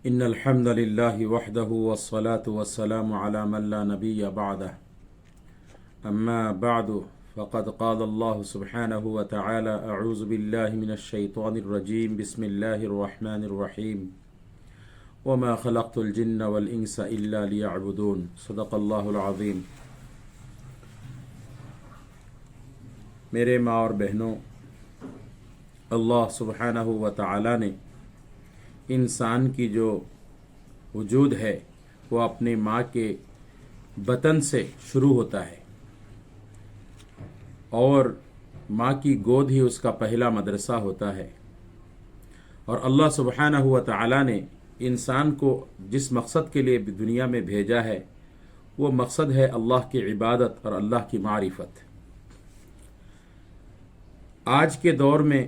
إن الحمد لله وحده والصلاة والسلام على من لا نبي بعده أما بعد فقد قال الله سبحانه وتعالى أعوذ بالله من الشيطان الرجيم بسم الله الرحمن الرحيم وما خلقت الجن والإنس إلا ليعبدون صدق الله العظيم۔ میرے ماں اور بہنوں، اللہ سبحانہ و تعالی نے انسان کی جو وجود ہے وہ اپنی ماں کے بطن سے شروع ہوتا ہے اور ماں کی گود ہی اس کا پہلا مدرسہ ہوتا ہے، اور اللہ سبحانہ و تعالی نے انسان کو جس مقصد کے لیے دنیا میں بھیجا ہے وہ مقصد ہے اللہ کی عبادت اور اللہ کی معرفت۔ آج کے دور میں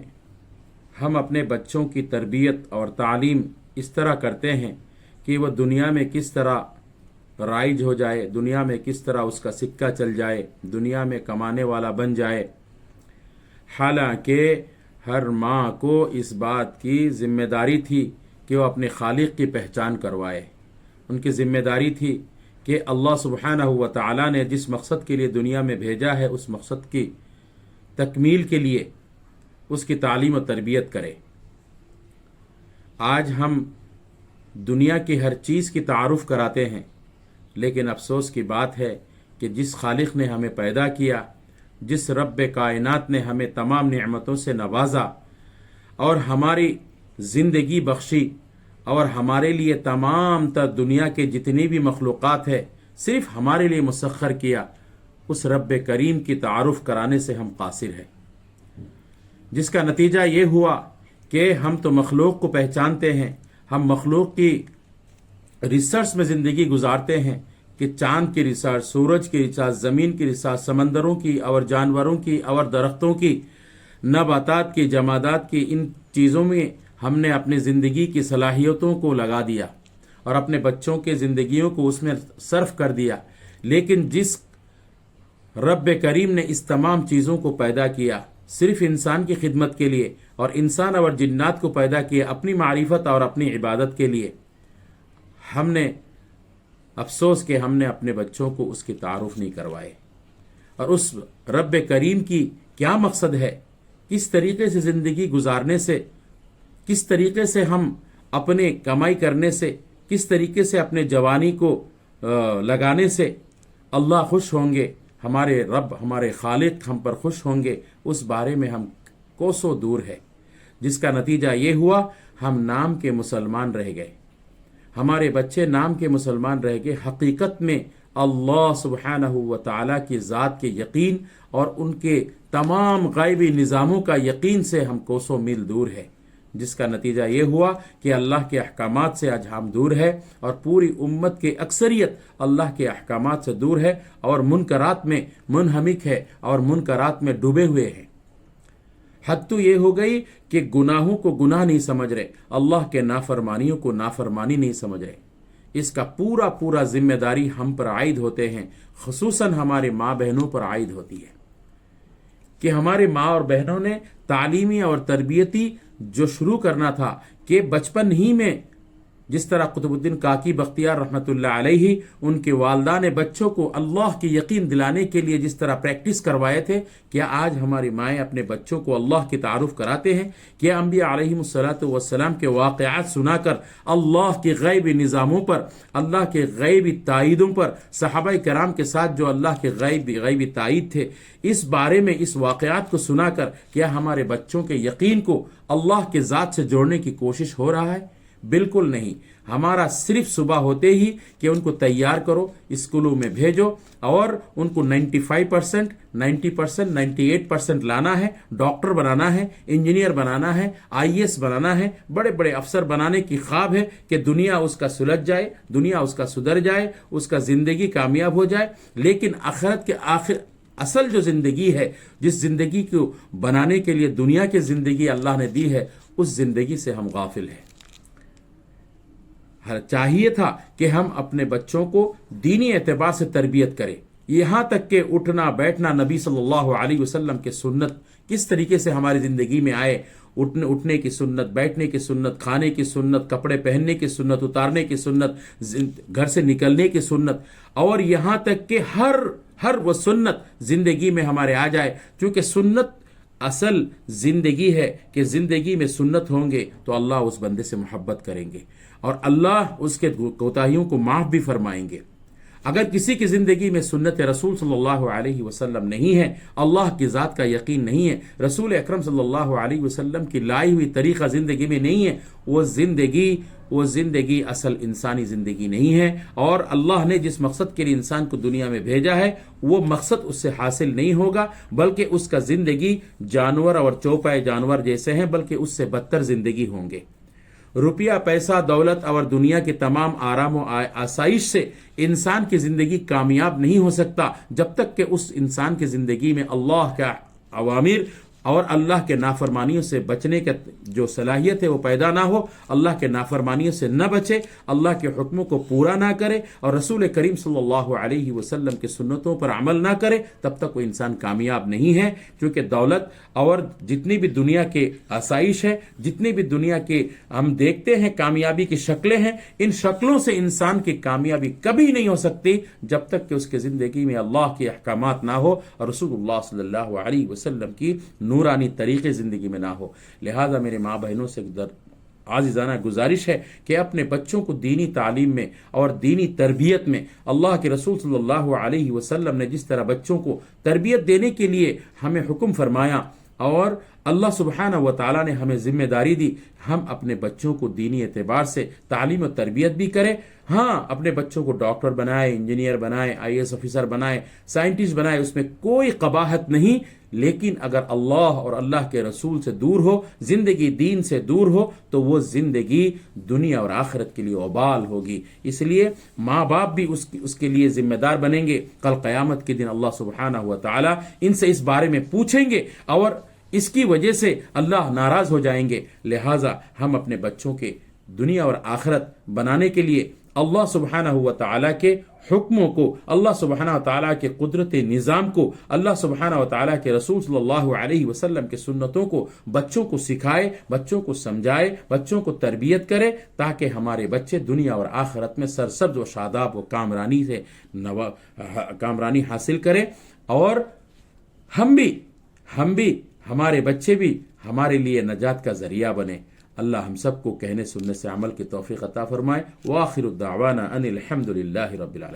ہم اپنے بچوں کی تربیت اور تعلیم اس طرح کرتے ہیں کہ وہ دنیا میں کس طرح رائج ہو جائے، دنیا میں کس طرح اس کا سکہ چل جائے، دنیا میں کمانے والا بن جائے، حالانکہ ہر ماں کو اس بات کی ذمہ داری تھی کہ وہ اپنے خالق کی پہچان کروائے۔ ان کی ذمہ داری تھی کہ اللہ سبحانہ و تعالی نے جس مقصد کے لیے دنیا میں بھیجا ہے اس مقصد کی تکمیل کے لیے اس کی تعلیم و تربیت کرے۔ آج ہم دنیا کی ہر چیز کی تعارف کراتے ہیں، لیکن افسوس کی بات ہے کہ جس خالق نے ہمیں پیدا کیا، جس رب کائنات نے ہمیں تمام نعمتوں سے نوازا اور ہماری زندگی بخشی اور ہمارے لیے تمام تر دنیا کے جتنی بھی مخلوقات ہے صرف ہمارے لیے مسخر کیا، اس رب کریم کی تعارف کرانے سے ہم قاصر ہیں، جس کا نتیجہ یہ ہوا کہ ہم تو مخلوق کو پہچانتے ہیں، ہم مخلوق کی ریسرچ میں زندگی گزارتے ہیں کہ چاند کی ریسرچ، سورج کی ریسرچ، زمین کی ریسرچ، سمندروں کی اور جانوروں کی اور درختوں کی، نباتات کی، جمادات کی، ان چیزوں میں ہم نے اپنی زندگی کی صلاحیتوں کو لگا دیا اور اپنے بچوں کے زندگیوں کو اس میں صرف کر دیا۔ لیکن جس رب کریم نے اس تمام چیزوں کو پیدا کیا صرف انسان کی خدمت کے لیے، اور انسان اور جنات کو پیدا کیا اپنی معرفت اور اپنی عبادت کے لیے، ہم نے افسوس کہ ہم نے اپنے بچوں کو اس کی تعارف نہیں کروائے، اور اس رب کریم کی کیا مقصد ہے، کس طریقے سے زندگی گزارنے سے، کس طریقے سے ہم اپنے کمائی کرنے سے، کس طریقے سے اپنے جوانی کو لگانے سے اللہ خوش ہوں گے، ہمارے رب، ہمارے خالق ہم پر خوش ہوں گے، اس بارے میں ہم کوسوں دور ہے، جس کا نتیجہ یہ ہوا ہم نام کے مسلمان رہ گئے، ہمارے بچے نام کے مسلمان رہ گئے، حقیقت میں اللہ سبحانہ و تعالی کی ذات کے یقین اور ان کے تمام غیبی نظاموں کا یقین سے ہم کوسوں میل دور ہے، جس کا نتیجہ یہ ہوا کہ اللہ کے احکامات سے آج ہم دور ہے، اور پوری امت کی اکثریت اللہ کے احکامات سے دور ہے اور منکرات میں منہمک ہے اور منکرات میں ڈوبے ہوئے ہیں۔ حد تو یہ ہو گئی کہ گناہوں کو گناہ نہیں سمجھ رہے، اللہ کے نافرمانیوں کو نافرمانی نہیں سمجھ رہے۔ اس کا پورا ذمہ داری ہم پر عائد ہوتے ہیں، خصوصاً ہمارے ماں بہنوں پر عائد ہوتی ہے کہ ہمارے ماں اور بہنوں نے تعلیمی اور تربیتی جو شروع کرنا تھا کہ بچپن ہی میں، جس طرح قطب الدین کاکی بختیار رحمۃ اللہ علیہ ان کے والدہ نے بچوں کو اللہ کی یقین دلانے کے لیے جس طرح پریکٹس کروائے تھے، کیا آج ہماری مائیں اپنے بچوں کو اللہ کی تعارف کراتے ہیں؟ کیا انبیاء علیہم الصلاۃ والسلام کے واقعات سنا کر اللہ کے غیبی نظاموں پر، اللہ کے غیبی تائیدوں پر، صحابہ کرام کے ساتھ جو اللہ کے غیبی تائید تھے، اس بارے میں اس واقعات کو سنا کر کیا ہمارے بچوں کے یقین کو اللہ کے ذات سے جوڑنے کی کوشش ہو رہا ہے؟ بالکل نہیں۔ ہمارا صرف صبح ہوتے ہی کہ ان کو تیار کرو، اسکولوں میں بھیجو اور ان کو 95%، 90%، 98% لانا ہے، ڈاکٹر بنانا ہے، انجینئر بنانا ہے، IAS بنانا ہے، بڑے بڑے افسر بنانے کی خواب ہے کہ دنیا اس کا سلجھ جائے، دنیا اس کا سدھر جائے، اس کا زندگی کامیاب ہو جائے، لیکن آخرت کے اصل جو زندگی ہے، جس زندگی کو بنانے کے لیے دنیا کی زندگی اللہ نے دی ہے، اس زندگی سے ہم غافل ہیں۔ چاہیے تھا کہ ہم اپنے بچوں کو دینی اعتبار سے تربیت کریں، یہاں تک کہ اٹھنا بیٹھنا نبی صلی اللہ علیہ وسلم کے سنت کس طریقے سے ہماری زندگی میں آئے، اٹھنے کی سنت، بیٹھنے کی سنت، کھانے کی سنت، کپڑے پہننے کی سنت، اتارنے کی سنت، گھر سے نکلنے کی سنت، اور یہاں تک کہ ہر وہ سنت زندگی میں ہمارے آ جائے، کیونکہ سنت اصل زندگی ہے کہ زندگی میں سنت ہوں گے تو اللہ اس بندے سے محبت کریں گے اور اللہ اس کے کوتاہیوں کو معاف بھی فرمائیں گے۔ اگر کسی کی زندگی میں سنت رسول صلی اللہ علیہ وسلم نہیں ہے، اللہ کی ذات کا یقین نہیں ہے، رسول اکرم صلی اللہ علیہ وسلم کی لائی ہوئی طریقہ زندگی میں نہیں ہے، وہ زندگی اصل انسانی زندگی نہیں ہے، اور اللہ نے جس مقصد کے لیے انسان کو دنیا میں بھیجا ہے وہ مقصد اس سے حاصل نہیں ہوگا، بلکہ اس کا زندگی جانور اور چوپائے جانور جیسے ہیں، بلکہ اس سے بدتر زندگی ہوں گے۔ روپیہ، پیسہ، دولت اور دنیا کے تمام آرام و آسائش سے انسان کی زندگی کامیاب نہیں ہو سکتا جب تک کہ اس انسان کی زندگی میں اللہ کا اوامر اور اللہ کے نافرمانیوں سے بچنے کا جو صلاحیت ہے وہ پیدا نہ ہو، اللہ کے نافرمانیوں سے نہ بچے، اللہ کے حکموں کو پورا نہ کرے اور رسول کریم صلی اللہ علیہ وسلم کی سنتوں پر عمل نہ کرے، تب تک وہ انسان کامیاب نہیں ہے۔ کیونکہ دولت اور جتنی بھی دنیا کے آسائش ہے، جتنی بھی دنیا کے ہم دیکھتے ہیں کامیابی کی شکلیں ہیں، ان شکلوں سے انسان کی کامیابی کبھی نہیں ہو سکتی جب تک کہ اس کی زندگی میں اللہ کے احکامات نہ ہو اور رسول اللہ صلی اللہ علیہ وسلم کی نورانی طریقے زندگی میں نہ ہو۔ لہذا میرے ماں بہنوں سے عاجزانہ گزارش ہے کہ اپنے بچوں کو دینی تعلیم میں اور دینی تربیت میں اللہ کے رسول صلی اللہ علیہ وسلم نے جس طرح بچوں کو تربیت دینے کے لیے ہمیں حکم فرمایا اور اللہ سبحانہ و تعالیٰ نے ہمیں ذمہ داری دی، ہم اپنے بچوں کو دینی اعتبار سے تعلیم و تربیت بھی کریں۔ ہاں، اپنے بچوں کو ڈاکٹر بنائے، انجینئر بنائے، IAS آفیسر بنائے، سائنٹسٹ بنائے، اس میں کوئی قباحت نہیں، لیکن اگر اللہ اور اللہ کے رسول سے دور ہو، زندگی دین سے دور ہو، تو وہ زندگی دنیا اور آخرت کے لیے وبال ہوگی۔ اس لیے ماں باپ بھی اس کے لیے ذمہ دار بنیں گے۔ کل قیامت کے دن اللہ سبحانہ و تعالی ان سے اس بارے میں پوچھیں گے اور اس کی وجہ سے اللہ ناراض ہو جائیں گے۔ لہٰذا ہم اپنے بچوں کے دنیا اور آخرت بنانے کے لیے اللہ سبحانہ و تعالیٰ کے حکموں کو، اللہ سبحانہ و تعالیٰ کے قدرت نظام کو، اللہ سبحانہ و تعالیٰ کے رسول صلی اللہ علیہ وسلم کے سنتوں کو بچوں کو سکھائے، بچوں کو سمجھائے، بچوں کو تربیت کرے، تاکہ ہمارے بچے دنیا اور آخرت میں سرسبز و شاداب و کامرانی حاصل کریں، اور ہم بھی ہمارے بچے بھی ہمارے لیے نجات کا ذریعہ بنے۔ اللہ ہم سب کو کہنے سننے سے عمل کی توفیق عطا فرمائے۔ وآخر الدعوانا ان الحمد للہ رب العالمین۔